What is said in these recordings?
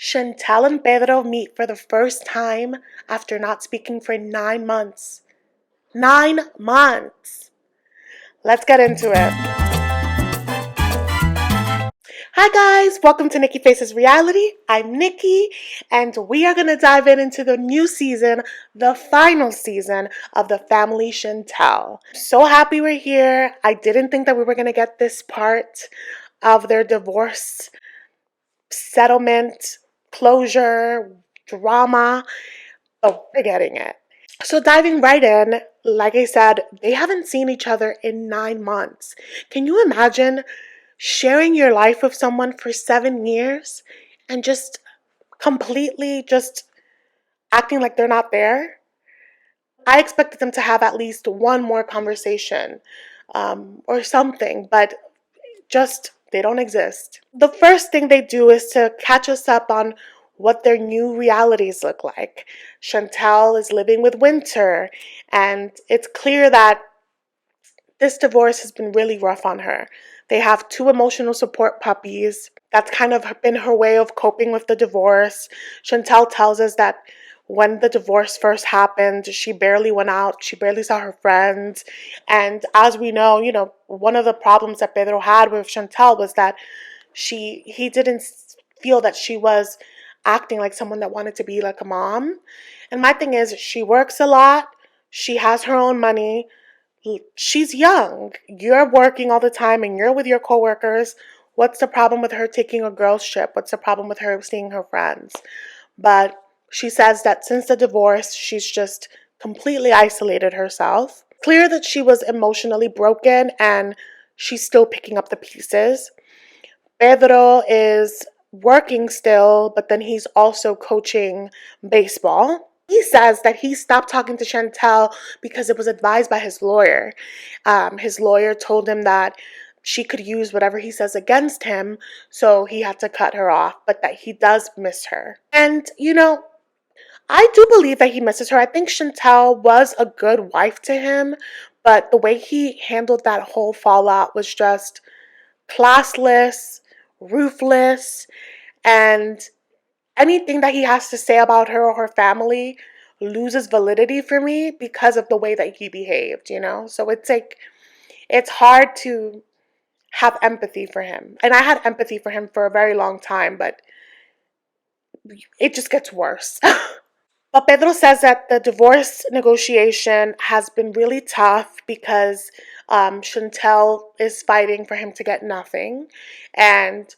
Chantel and Pedro meet for the first time after not speaking for 9 months. 9 months! Let's get into it. Hi guys, welcome to Nikki Faces Reality. I'm Nikki, and we are going to dive into the new season, the final season of the family Chantel. So happy we're here. I didn't think that we were going to get this part of their divorce settlement, closure, drama. Oh, we're getting it. So diving right in, like I said, they haven't seen each other in 9 months. Can you imagine sharing your life with someone for 7 years and just completely just acting like they're not there? I expected them to have at least one more conversation or something, but just they don't exist. The first thing they do is to catch us up on what their new realities look like. Chantel is living with Winter, and it's clear that this divorce has been really rough on her. They have two emotional support puppies. That's kind of been her way of coping with the divorce. Chantel tells us that when the divorce first happened, she barely went out. She barely saw her friends. And as we know, one of the problems that Pedro had with Chantel was that he didn't feel that she was acting like someone that wanted to be like a mom. And my thing is, she works a lot. She has her own money. She's young. You're working all the time and you're with your coworkers. What's the problem with her taking a girls' trip? What's the problem with her seeing her friends? But she says that since the divorce, she's just completely isolated herself. Clear that she was emotionally broken and she's still picking up the pieces. Pedro is working still, but then he's also coaching baseball. He says that he stopped talking to Chantel because it was advised by his lawyer. His lawyer told him that she could use whatever he says against him, so he had to cut her off, but that he does miss her. And, I do believe that he misses her. I think Chantel was a good wife to him, but the way he handled that whole fallout was just classless, ruthless, and anything that he has to say about her or her family loses validity for me because of the way that he behaved. So it's hard to have empathy for him. And I had empathy for him for a very long time, but it just gets worse. But Pedro says that the divorce negotiation has been really tough because Chantel is fighting for him to get nothing. And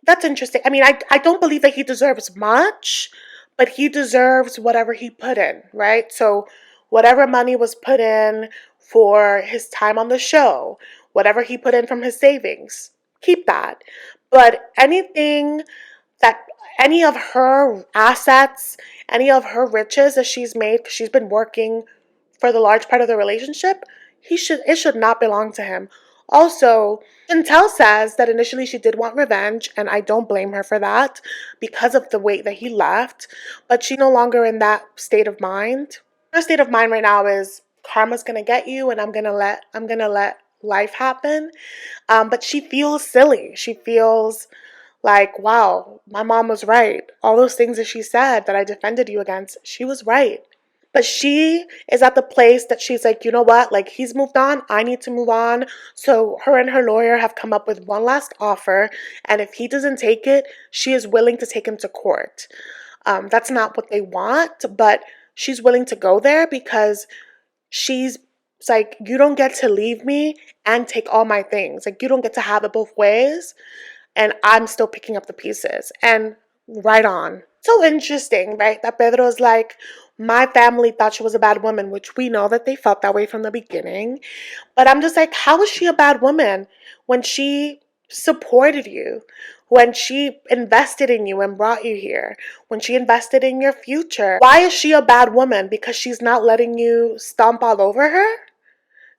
that's interesting. I mean, I don't believe that he deserves much, but he deserves whatever he put in, right? So whatever money was put in for his time on the show, whatever he put in from his savings, keep that. But that any of her assets, any of her riches that she's made, because she's been working for the large part of the relationship, it should not belong to him. Also, Chantel says that initially she did want revenge, and I don't blame her for that because of the way that he left, but she's no longer in that state of mind. Her state of mind right now is karma's gonna get you, and I'm gonna let life happen. But she feels silly. She feels like, wow, my mom was right. All those things that she said that I defended you against, she was right. But she is at the place that she's like, you know what? Like, he's moved on. I need to move on. So her and her lawyer have come up with one last offer. And if he doesn't take it, she is willing to take him to court. That's not what they want, but she's willing to go there because it's like, you don't get to leave me and take all my things. Like, you don't get to have it both ways. And I'm still picking up the pieces. And right on. So interesting, right? That Pedro's like, my family thought she was a bad woman, which we know that they felt that way from the beginning. But I'm just like, how is she a bad woman when she supported you, when she invested in you and brought you here, when she invested in your future? Why is she a bad woman? Because she's not letting you stomp all over her?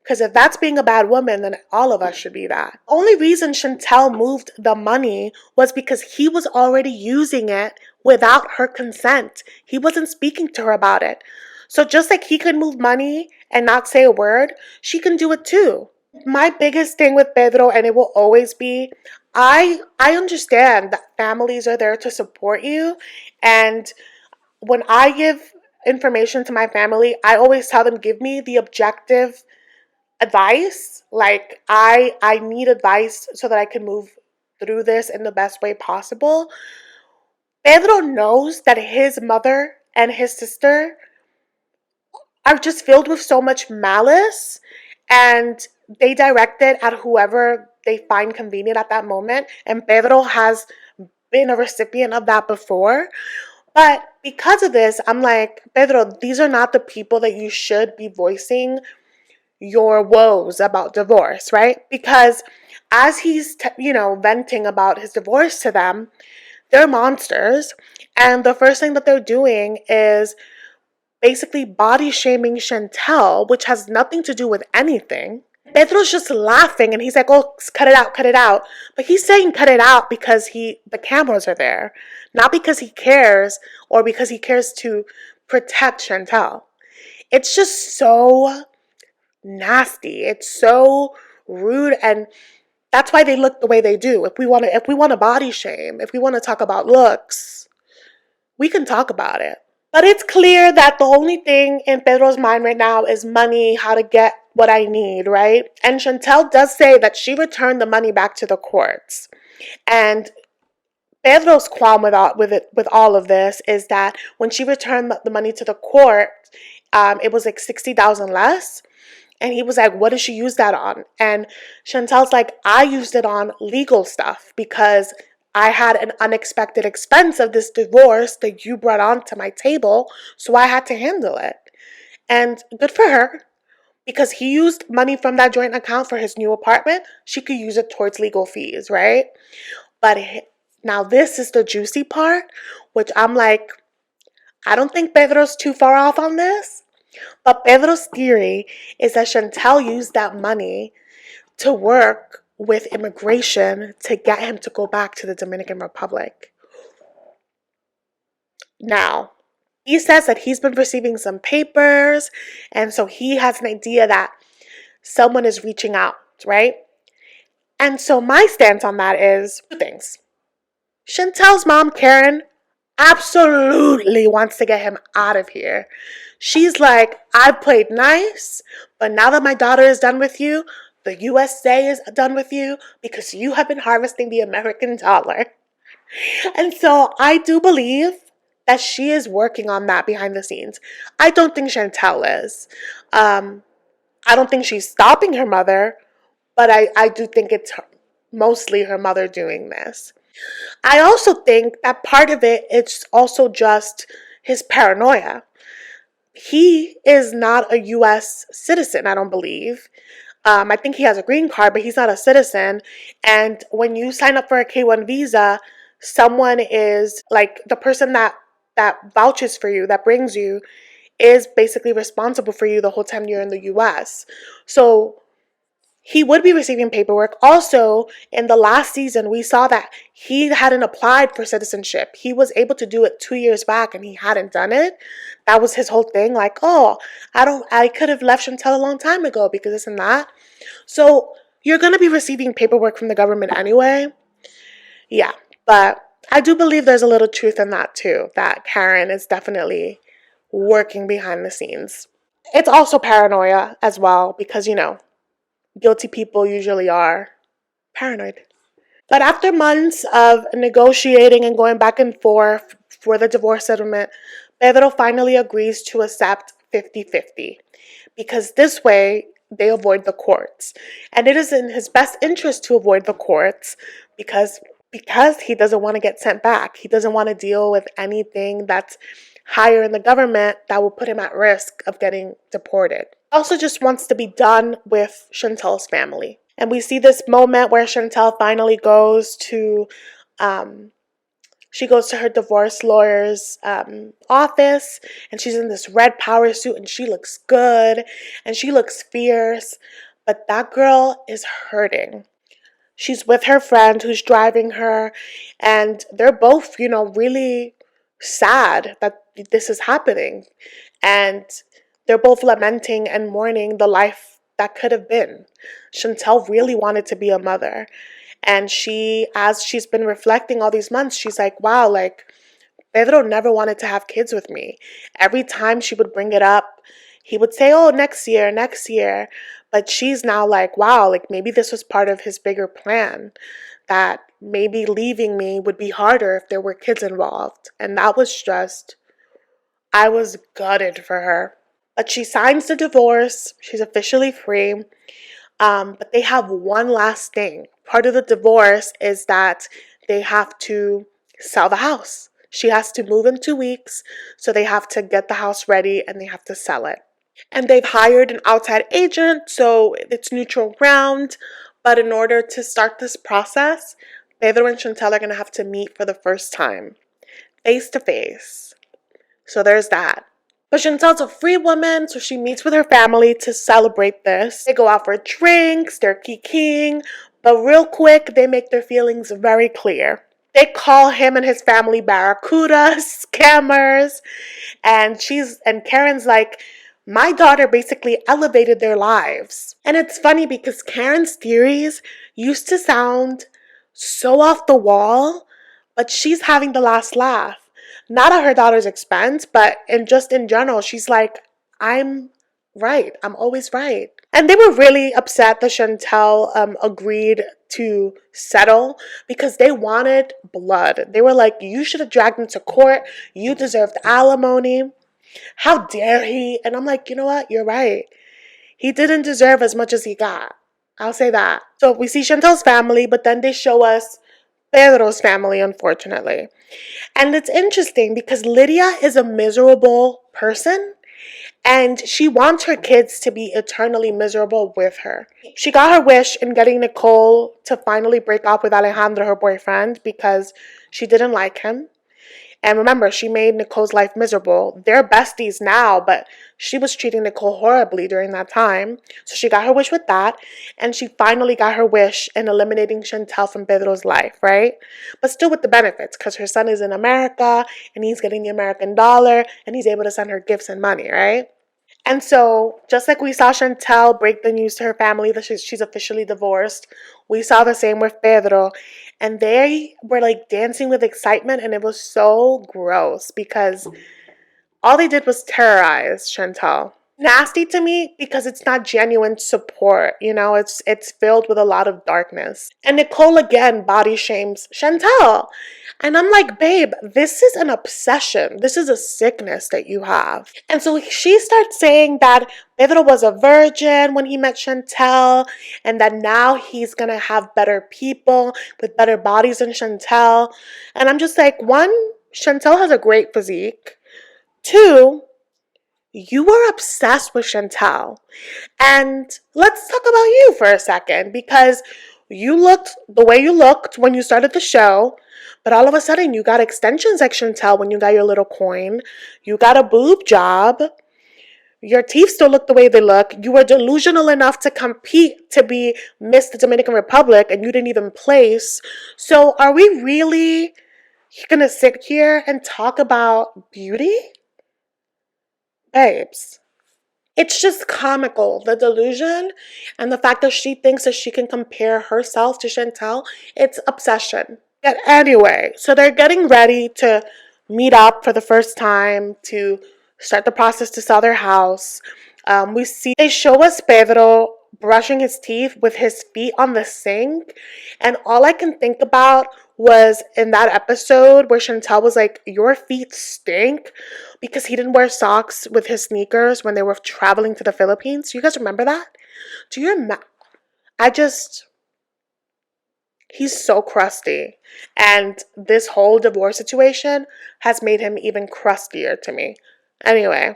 Because if that's being a bad woman, then all of us should be that. The only reason Chantel moved the money was because he was already using it without her consent. He wasn't speaking to her about it. So just like he could move money and not say a word, she can do it too. My biggest thing with Pedro, and it will always be, I understand that families are there to support you, and when I give information to my family, I always tell them give me the objective advice. Like I need advice so that I can move through this in the best way possible. Pedro knows that his mother and his sister are just filled with so much malice, and they direct it at whoever they find convenient at that moment. And Pedro has been a recipient of that before. But because of this, I'm like, Pedro, these are not the people that you should be voicing your woes about divorce, right? Because as he's, venting about his divorce to them, they're monsters. And the first thing that they're doing is basically body shaming Chantel, which has nothing to do with anything. Pedro's just laughing and he's like, oh, cut it out, cut it out. But he's saying cut it out because the cameras are there, not because he cares or because he cares to protect Chantel. It's just so nasty. It's so rude, and that's why they look the way they do. If we want to body shame, if we want to talk about looks, we can talk about it. But it's clear that the only thing in Pedro's mind right now is money, how to get what I need, right? And Chantel does say that she returned the money back to the courts. And Pedro's qualm with all of this is that when she returned the money to the court, it was like 60,000 less. And he was like, what did she use that on? And Chantel's like, I used it on legal stuff because I had an unexpected expense of this divorce that you brought onto my table, so I had to handle it. And good for her, because he used money from that joint account for his new apartment. She could use it towards legal fees, right? But now this is the juicy part, which I'm like, I don't think Pedro's too far off on this. But Pedro's theory is that Chantel used that money to work with immigration to get him to go back to the Dominican Republic. Now, he says that he's been receiving some papers, and so he has an idea that someone is reaching out, right? And so my stance on that is two things. Chantel's mom, Karen, absolutely wants to get him out of here. She's like, I played nice, but now that my daughter is done with you, the USA is done with you because you have been harvesting the American dollar. And so I do believe that she is working on that behind the scenes. I don't think Chantel is. I don't think she's stopping her mother, but I do think it's mostly her mother doing this. I also think that part of it, it's also just his paranoia. He is not a U.S. citizen, I don't believe. I think he has a green card, but he's not a citizen. And when you sign up for a K-1 visa, someone is like the person that vouches for you, that brings you, is basically responsible for you the whole time you're in the U.S. So he would be receiving paperwork. Also, in the last season, we saw that he hadn't applied for citizenship. He was able to do it 2 years back and he hadn't done it. That was his whole thing. Like, oh, I could have left Chantel a long time ago because this and that. So you're going to be receiving paperwork from the government anyway. Yeah, but I do believe there's a little truth in that too, that Karen is definitely working behind the scenes. It's also paranoia as well because, guilty people usually are paranoid. But after months of negotiating and going back and forth for the divorce settlement, Pedro finally agrees to accept 50-50 because this way they avoid the courts. And it is in his best interest to avoid the courts because he doesn't want to get sent back. He doesn't want to deal with anything that's higher in the government that will put him at risk of getting deported. Also just wants to be done with Chantel's family. And we see this moment where Chantel finally goes to her divorce lawyer's office, and she's in this red power suit and she looks good and she looks fierce, but that girl is hurting. She's with her friend who's driving her, and they're both, really sad that this is happening. And they're both lamenting and mourning the life that could have been. Chantel really wanted to be a mother. And as she's been reflecting all these months, she's like, wow, like, Pedro never wanted to have kids with me. Every time she would bring it up, he would say, oh, next year, next year. But she's now like, wow, like maybe this was part of his bigger plan, that maybe leaving me would be harder if there were kids involved. And that was just, I was gutted for her. But she signs the divorce. She's officially free. But they have one last thing. Part of the divorce is that they have to sell the house. She has to move in 2 weeks, so they have to get the house ready and they have to sell it. And they've hired an outside agent, so it's neutral ground. But in order to start this process, Pedro and Chantel are going to have to meet for the first time, face to face. So there's that. But Chantel's a free woman, so she meets with her family to celebrate this. They go out for drinks, they're kikiing, but real quick, they make their feelings very clear. They call him and his family barracudas, scammers, and Karen's like, my daughter basically elevated their lives. And it's funny because Karen's theories used to sound so off the wall, but she's having the last laugh. Not at her daughter's expense, but in general, she's like, I'm right. I'm always right. And they were really upset that Chantel agreed to settle because they wanted blood. They were like, you should have dragged him to court. You deserved alimony. How dare he? And I'm like, you know what? You're right. He didn't deserve as much as he got. I'll say that. So we see Chantel's family, but then they show us Pedro's family, unfortunately. And it's interesting because Lydia is a miserable person and she wants her kids to be eternally miserable with her. She got her wish in getting Nicole to finally break up with Alejandro, her boyfriend, because she didn't like him. And remember, she made Nicole's life miserable. They're besties now, but she was treating Nicole horribly during that time. So she got her wish with that. And she finally got her wish in eliminating Chantel from Pedro's life, right? But still with the benefits, because her son is in America and he's getting the American dollar and he's able to send her gifts and money, right? And so, just like we saw Chantel break the news to her family that she's officially divorced, we saw the same with Pedro. And they were like dancing with excitement, and it was so gross because all they did was terrorize Chantel. Nasty to me because it's not genuine support, it's filled with a lot of darkness. And Nicole again body shames Chantel. And I'm like, babe, this is an obsession. This is a sickness that you have. And so she starts saying that Pedro was a virgin when he met Chantel and that now he's going to have better people with better bodies than Chantel. And I'm just like, one, Chantel has a great physique. Two, you were obsessed with Chantel. And let's talk about you for a second because you looked the way you looked when you started the show, but all of a sudden you got extensions like Chantel when you got your little coin. You got a boob job. Your teeth still look the way they look. You were delusional enough to compete to be Miss the Dominican Republic and you didn't even place. So are we really gonna sit here and talk about beauty? Babes. It's just comical, the delusion and the fact that she thinks that she can compare herself to Chantel. It's obsession. But anyway, so they're getting ready to meet up for the first time to start the process to sell their house. They show us Pedro brushing his teeth with his feet on the sink. And all I can think about was in that episode where Chantel was like, your feet stink because he didn't wear socks with his sneakers when they were traveling to the Philippines. You guys remember that? Do you remember? He's so crusty. And this whole divorce situation has made him even crustier to me. Anyway,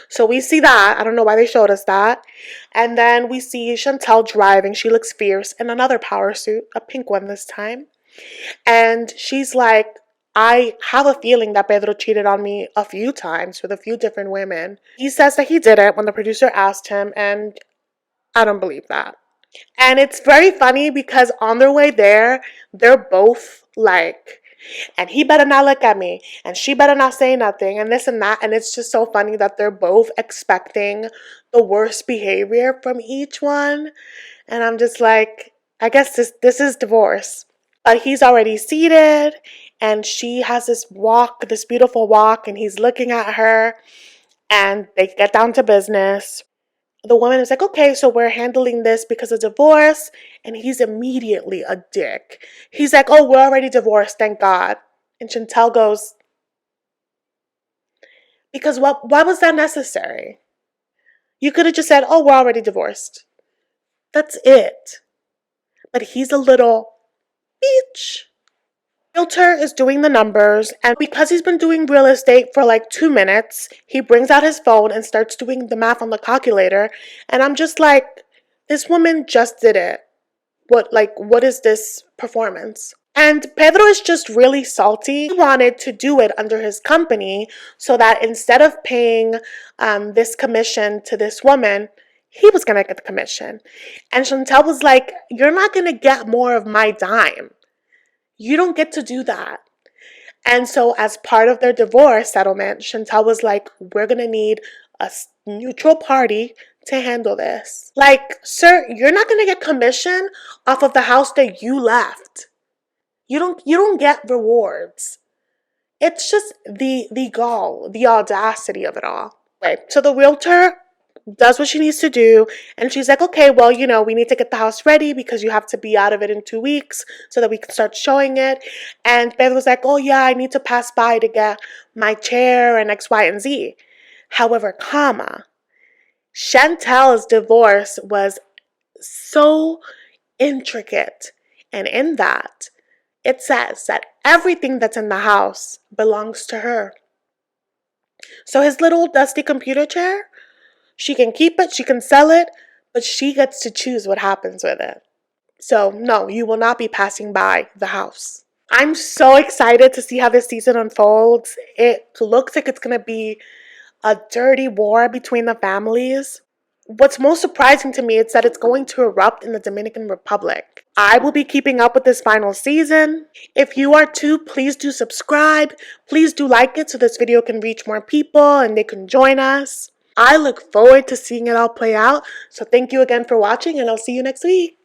so we see that. I don't know why they showed us that. And then we see Chantel driving. She looks fierce in another power suit, a pink one this time. And she's like, I have a feeling that Pedro cheated on me a few times with a few different women. He says that he did it when the producer asked him, and I don't believe that. And it's very funny because on their way there, they're both like, and he better not look at me, and she better not say nothing, and this and that. And it's just so funny that they're both expecting the worst behavior from each one. And I'm just like, I guess this is divorce. He's already seated, and she has this walk, this beautiful walk, and he's looking at her, and they get down to business. The woman is like, okay, so we're handling this because of divorce, and he's immediately a dick. He's like, oh, we're already divorced, thank God. And Chantel goes, because why was that necessary? You could have just said, oh, we're already divorced. That's it. But he's a little bitch. Realtor is doing the numbers, and because he's been doing real estate for like 2 minutes, he brings out his phone and starts doing the math on the calculator. And I'm just like, this woman just did it. What is this performance? And Pedro is just really salty. He wanted to do it under his company so that instead of paying this commission to this woman, he was going to get the commission. And Chantel was like, you're not going to get more of my dime. You don't get to do that. And so as part of their divorce settlement, Chantel was like, we're going to need a neutral party to handle this. Like, sir, you're not going to get commission off of the house that you left. You don't get rewards. It's just the gall, the audacity of it all. Right. So the realtor does what she needs to do, and she's like, okay, well, we need to get the house ready because you have to be out of it in 2 weeks so that we can start showing it. And Pedro's like, oh yeah, I need to pass by to get my chair and X, Y, and Z. However, Chantel's divorce was so intricate, and in that, it says that everything that's in the house belongs to her. So his little dusty computer chair, she can keep it, she can sell it, but she gets to choose what happens with it. So no, you will not be passing by the house. I'm so excited to see how this season unfolds. It looks like it's going to be a dirty war between the families. What's most surprising to me is that it's going to erupt in the Dominican Republic. I will be keeping up with this final season. If you are too, please do subscribe. Please do like it so this video can reach more people and they can join us. I look forward to seeing it all play out. So thank you again for watching, and I'll see you next week.